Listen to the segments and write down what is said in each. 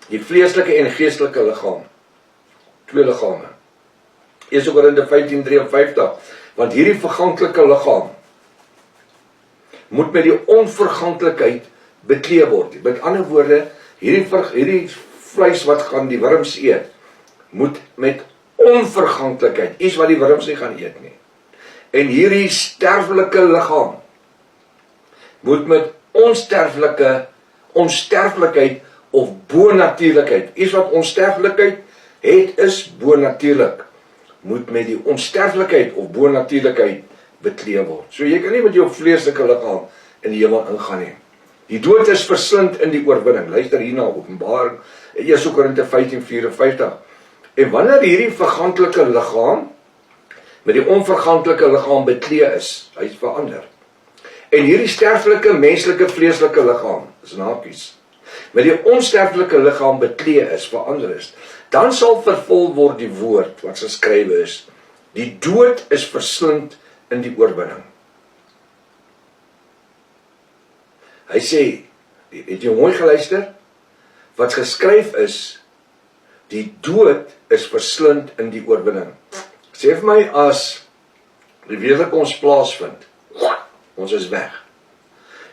Die vleeslike en geestelike liggaam. 2 liggame. 1 Korinte 15:53, want hierdie verganklike liggaam moet met die onverganklikheid bekleed word. Met ander woorde, hierdie vleis wat gaan die wurms eet, moet met onverganklikheid, iets wat die wurms nie gaan eet nie. En hierdie sterflike liggaam moet met onsterflikheid of bonatuurlikheid, iets wat onsterflikheid het is bonatuurlik, moet met die onsterflikheid of bonatuurlikheid bekleed word. So jy kan nie met jou vleeslike liggaam in die hemel ingaan nie. Die dood is verslind in die oorwinning. Luister hier na Openbaring 1 Korinte 15:54. En wanneer hierdie verganklike liggaam met die onverganklike liggaam bekleed is, hy is verander. En hierdie sterflike menslike vleeslike liggaam, is nakies, met die onsterflike liggaam bekleed is, verander is, dan sal vervul word die woord wat geskrywe is. Die dood is verslind in die oorwinning. Hy sê, het jy mooi geluister? Wat geskryf is, die dood is verslind in die oorwinning. Sê vir my, as die wederkoms plaasvind, ons is weg.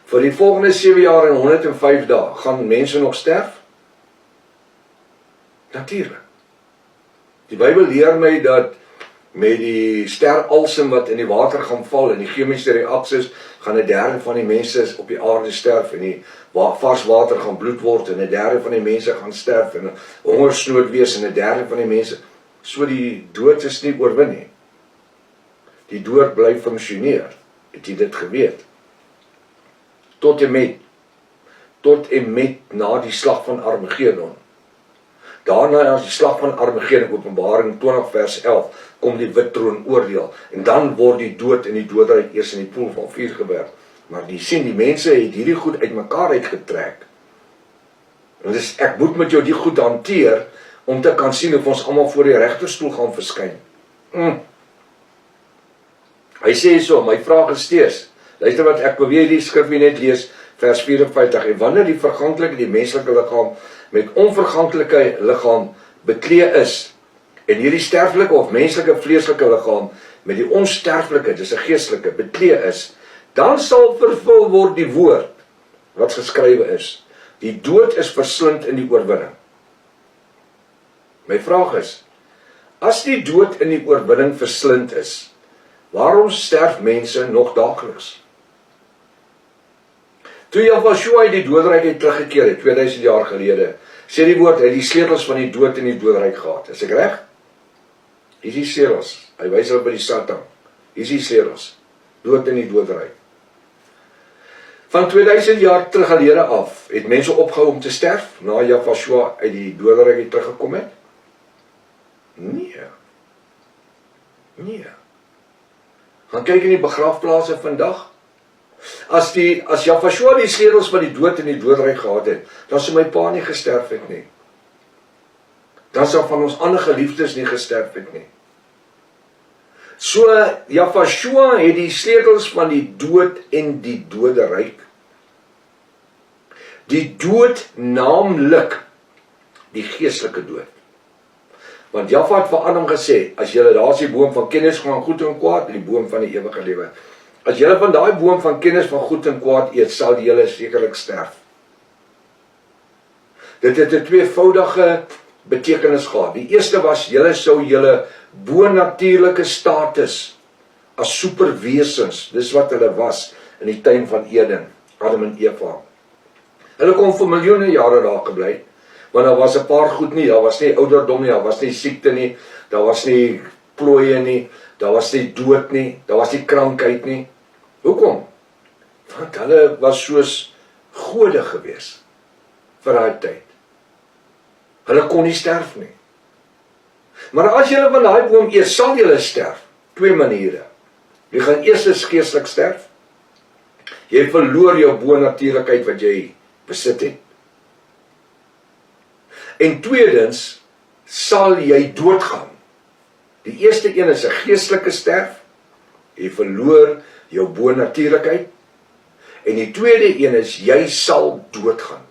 Vir die volgende 7 jaar en 105 dae, gaan mense nog sterf? Natuurlik. Die Bybel leer my dat met die steralsem wat in die water gaan val en die chemiese reaksies, gaan 1/3 van die mense op die aarde sterf en die vars water gaan bloed word en 1/3 van die mense gaan sterf en hongersnood wees en 1/3 van die mense. So die dood is nie oorwin nie. Die dood bly funksioneer. Het jy dit geweet? Tot en met na die slag van Armageddon. Daarna as die slag van Armageddon, Openbaring 20 vers 11, kom die wit troon oordeel. En dan word die dood en die doodryk eers in die poel van vuur gewerp. Maar die sien, die mense het hierdie goed uit mekaar uitgetrek. En dus ek moet met jou die goed hanteer, om te kan sien of ons almal voor die regterstoel gaan verskyn. Hy sê so, my vraag is steeds, luister wat ek probeer die skrif net lees, vers 54, en wanneer die verganklike, die menslike liggaam, met onverganklike liggaam bekleed is, en hierdie sterflike of menslike vleeslike liggaam, met die onsterflike, dis 'n geestelike, bekleed is, dan sal vervul word die woord, wat geskrywe is, die dood is verslind in die oorwinning. My vraag is, as die dood in die oorwinning verslind is, waarom sterf mense nog daagliks? Toe Yahweh die doodryk het teruggekeer het, 2000 jaar gelede, sê die woord, hy het die sleutels van die dood en die doodryk gehad. Is ek reg? Hier is die sleutels. Hy wys hulle by die Satan. Hier is die sleutels. Dood en die doodryk. Van 2000 jaar terug gelede af, het mense opgehou om te sterf, na Yahweh uit die doodryk het teruggekom het? Nee. Gaan kyk in die begrafplase vandag. As Yahweh die sleutels van die dood en die doodryk gehad het, dan sou my pa nie gesterf het nie. Dan sou van ons ander geliefdes nie gesterf het nie. So, Yahweh het die sleutels van die dood en die doderyk. Die dood naamlik die geestelike dood. Want Jaffa het vir Adam gesê, as julle daar is die boom van kennis van goed en kwaad, die boom van die ewige lewe. As julle van daai boom van kennis van goed en kwaad eet, sal julle sekerlik sterf. Dit het 'n tweevoudige betekenis gehad. Die eerste was, julle sou julle bonatuurlike status as superwesens, dis wat hulle was in die tuin van Eden, Adam en Eva. Hulle kon vir miljoene jare daar gebly, want daar was 'n paar goed nie, daar was nie ouderdom nie, daar was nie siekte nie, daar was nie plooie nie, daar was nie dood nie, daar was nie krankheid nie. Hoekom? Want hulle was soos gode gewees vir daai tyd. Hulle kon nie sterf nie. Maar as julle van daai boom eet, sal julle sterf. 2 maniere. Jy gaan eers geestelik sterf. Jy verloor jou bonatuurlikheid wat jy besit het. En tweedens, sal jy doodgaan. Die eerste een is 'n geestelike sterf. Jy verloor jou bonatuurlikheid. En die tweede een is, jy sal doodgaan.